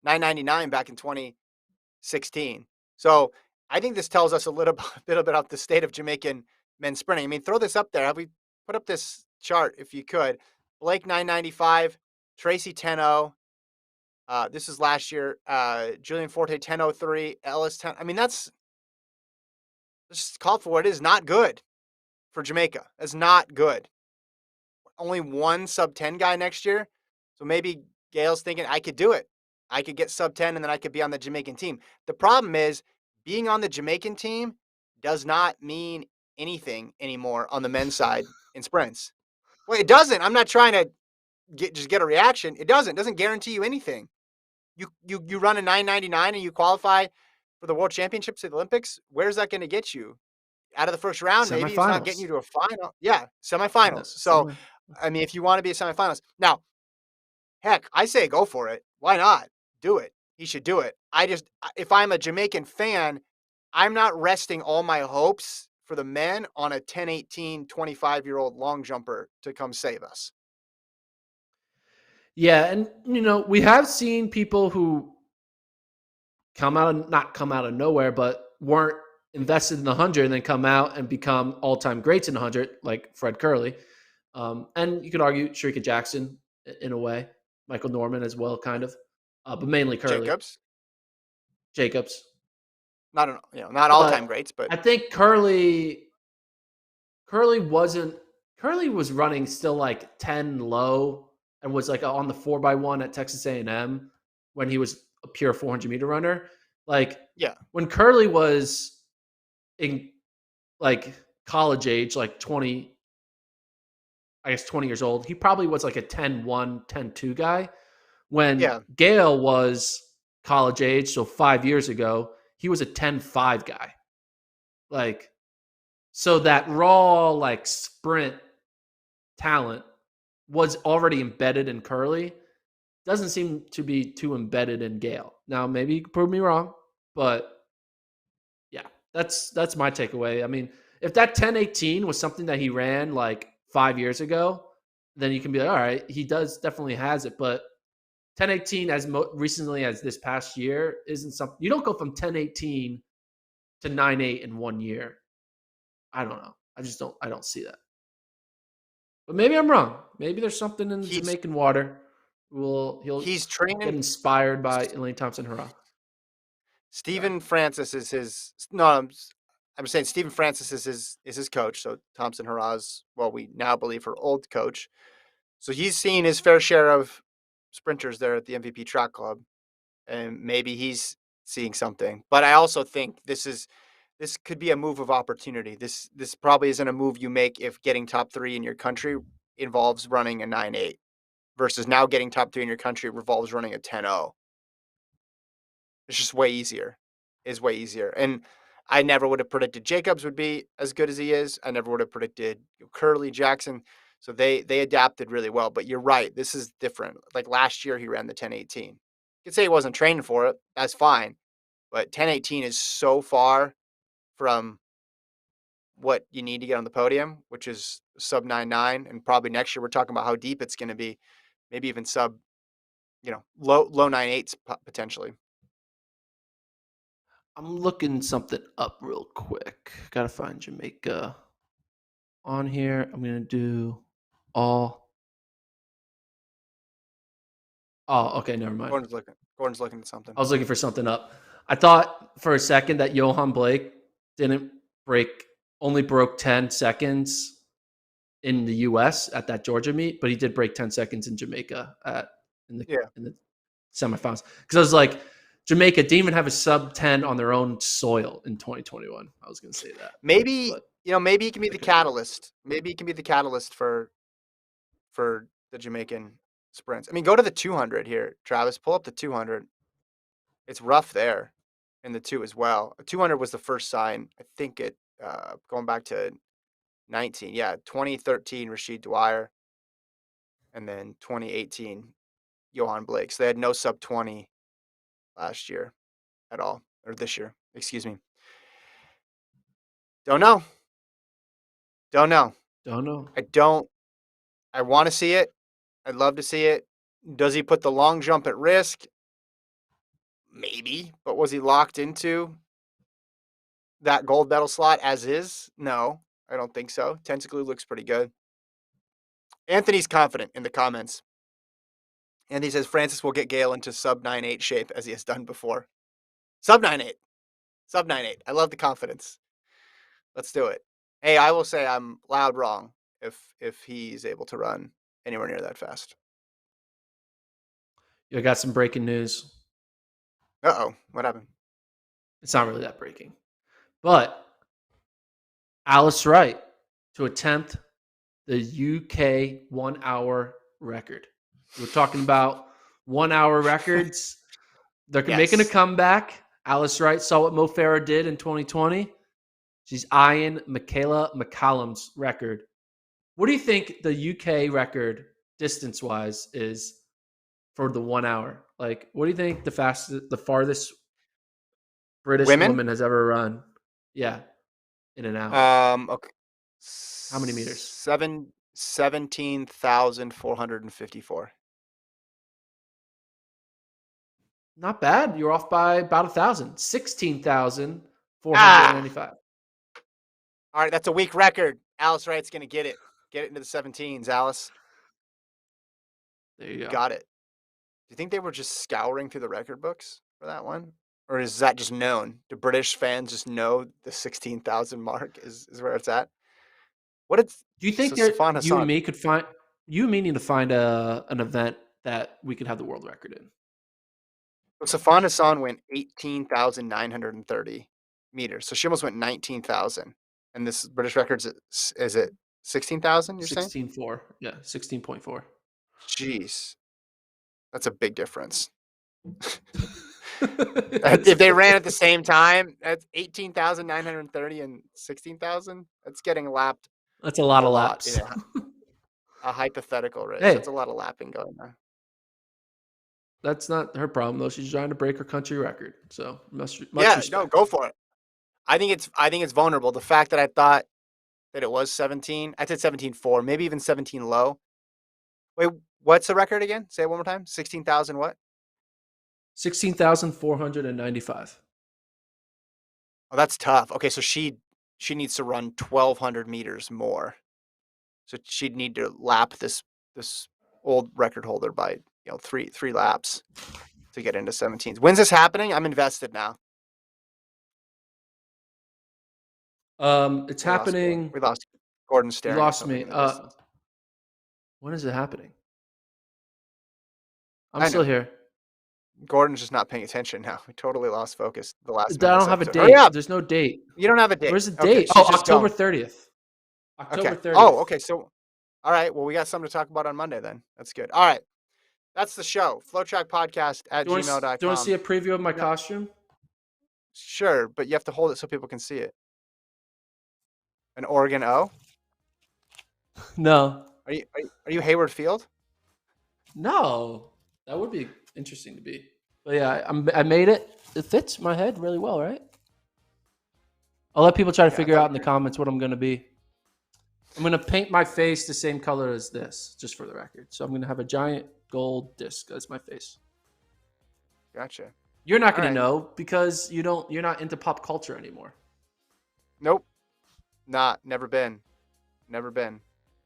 9:99 back in 2016. So I think this tells us a little bit about the state of Jamaican men's sprinting. I mean, throw this up there. Have we put up this chart if you could? Blake 9:95, Tracy 10:0. This is last year. Julian Forte 10:03, Ellis 10. I mean, that's just called for what it is. Not good for Jamaica. That's not good. Only one sub 10 guy next year. So maybe Gale's thinking I could do it. I could get sub 10 and then I could be on the Jamaican team. The problem is being on the Jamaican team does not mean anything anymore on the men's side in sprints. Well, it doesn't. I'm not trying to get a reaction. It doesn't. It doesn't guarantee you anything. You run a 9:99 and you qualify for the World Championships at the Olympics. Where's that going to get you? Out of the first round, maybe it's not getting you Semifinals. to a final. Yeah, Yeah, semifinals. So, semi. I mean, if you want to be a semifinalist, now, heck, I say go for it. Why not? Do it. He should do it. If I'm a Jamaican fan, I'm not resting all my hopes for the men on a 10:18, 25-year-old long jumper to come save us. Yeah, and we have seen people who not come out of nowhere, but weren't invested in the 100 and then come out and become all-time greats in the 100, like Fred Curley. And you could argue Sherika Jackson in a way, Michael Norman as well, kind of, but mainly Curley, Jacobs, Jacobs. not all-time But greats, but I think Curley was running still like 10 low and was like on the 4x1 at Texas A&M when he was a pure 400-meter runner. Like yeah, when Curley was in like college age, like 20, I guess 20 years old, he probably was like a 10-1, 10-2 guy. When yeah. Gayle was college age, so 5 years ago, he was a 10-5 guy. Like, so that raw, like sprint talent was already embedded in Curly. Doesn't seem to be too embedded in Gayle. Now, maybe you can prove me wrong, but yeah, that's my takeaway. I mean, if that 10:18 was something that he ran like 5 years ago, then you can be like, all right, he does definitely has it. But 10:18 as recently as this past year isn't something you don't go from 10:18 to 9:8 in 1 year. I don't know. I don't see that. But maybe I'm wrong. Maybe there's something in the He's Jamaican water. He'll he's get training. inspired by Elaine Thompson Hurrah. Sorry. Stephen Francis is his no. I'm saying Stephen Francis is his coach. So Thompson Harrah's, well, we now believe her old coach. So he's seen his fair share of sprinters there at the MVP Track Club, and maybe he's seeing something. But I also think this could be a move of opportunity. This probably isn't a move you make if getting top 3 in your country involves running a 9:8 versus now getting top 3 in your country revolves running a 10:0. It's just way easier. Is way easier. And I never would have predicted Jacobs would be as good as he is. I never would have predicted Curly Jackson. So they adapted really well. But you're right. This is different. Like last year, he ran the 10:18. You could say he wasn't training for it. That's fine. But 10:18 is so far from what you need to get on the podium, which is sub 9.9. And probably next year, we're talking about how deep it's going to be. Maybe even sub, low 9.8s potentially. I'm looking something up real quick. Gotta find Jamaica on here. I'm gonna do all. Oh, okay, never mind. Gordon's looking at something. I was looking for something up. I thought for a second that Johan Blake didn't break, only broke 10 seconds in the US at that Georgia meet, but he did break 10 seconds in Jamaica in the Yeah. in the semifinals. Because I was like, Jamaica didn't even have a sub 10 on their own soil in 2021. I was gonna say that. Maybe, But maybe he can be I the could be wrong. catalyst. Maybe he can be the catalyst for the Jamaican sprints. I mean, go to the 200 here, Travis. Pull up the 200. It's rough there. in the 2 as well. 200 was the first sign. I think it going back to 19. Yeah, 2013 Rashid Dwyer, and then 2018 Johan Blake. So they had no sub 20 last year at all, or this year. Excuse me. Don't know. Don't know. Don't know. I don't. I want to see it. I'd love to see it. Does he put the long jump at risk? Maybe, but was he locked into that gold medal slot as is? No, I don't think so. Tentacle looks pretty good. Anthony's confident in the comments. And he says Francis will get Gayle into sub 9.8 shape as he has done before. Sub 9.8. Sub 9.8. I love the confidence. Let's do it. Hey, I will say I'm loud wrong if he's able to run anywhere near that fast. I got some breaking news. Uh-oh. What happened? It's not really that breaking. But Alice Wright to attempt the UK 1 hour record. We're talking about 1 hour records. They're making a comeback. Alice Wright saw what Mo Farah did in 2020. She's eyeing Michaela McCallum's record. What do you think the UK record distance-wise is for the 1 hour? Like, what do you think the farthest British Women? woman has ever run? Yeah, in an hour. Okay. How many meters? 17,454. Not bad. You're off by about 1,000. Ah! 16,495. All right, that's a weak record. Alice Wright's going to get it. Get it into the 17s, Alice. There you go. Got it. Do you think they were just scouring through the record books for that one? Or is that just known? Do British fans just know the 16,000 mark is where it's at? Do you So think Safan you and Hassan. me could find you and me need to find an event that we could have the world record in? So Safan Hassan went 18,930 meters. So she almost went 19,000. And this British record is it 16,000, you're saying? 16.4. Yeah, 16.4. Jeez. That's a big difference. That's If they ran at the same time, that's 18,930 and 16,000. That's getting lapped a lot a of lot laps. in a hypothetical race. Hey, That's a lot of lapping going on. that's not her problem though. She's trying to break her country record. So much Yeah, respect. no, go for it. I think it's vulnerable. The fact that I thought that it was 17, I said 17.4, maybe even 17 low. Wait, what's the record again? Say it one more time. 16,000 what? 16,495. Oh, that's tough. Okay, so she needs to run 1,200 meters more. So she'd need to lap this old record holder by three laps to get into 17s. When's this happening? I'm invested now. It's happening. We lost Gordon You staring at lost something me. in the distance. When is it happening? I'm I still know. here. Gordon's just not paying attention now. We totally lost focus the I last minute of don't this have a episode. Hurry date. up! There's no date. You don't have a date. Where's the Okay, date? Oh, she's just October going. 30th. October Okay. 30th. Oh, okay. So, all right. Well, we got something to talk about on Monday then. That's good. All right. That's the show. FloTrack Podcast at Do you want to see gmail.com. a preview of my No, costume? sure, but you have to hold it so people can see it. An Oregon O? No. Are you Hayward Field? No. That would be interesting to be. But yeah, I made it. It fits my head really well, right? I'll let people try to Okay, I figure thought out you in the were. comments what I'm going to be. I'm going to paint my face the same color as this, just for the record. So I'm going to have a giant gold disc as my face. Gotcha. You're not All going to right. know because you're not into pop culture anymore. Nope. Never been. Never been.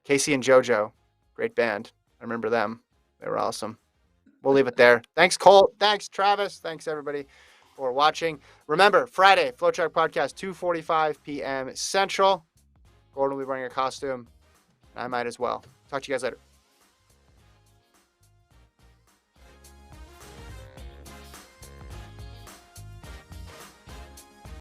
Casey and JoJo, great band. I remember them. They were awesome. We'll leave it there. Thanks, Colt. Thanks, Travis. Thanks, everybody, for watching. Remember, Friday, FloTrack Podcast, 2:45 p.m. Central. Gordon will be wearing a costume, and I might as well. Talk to you guys later.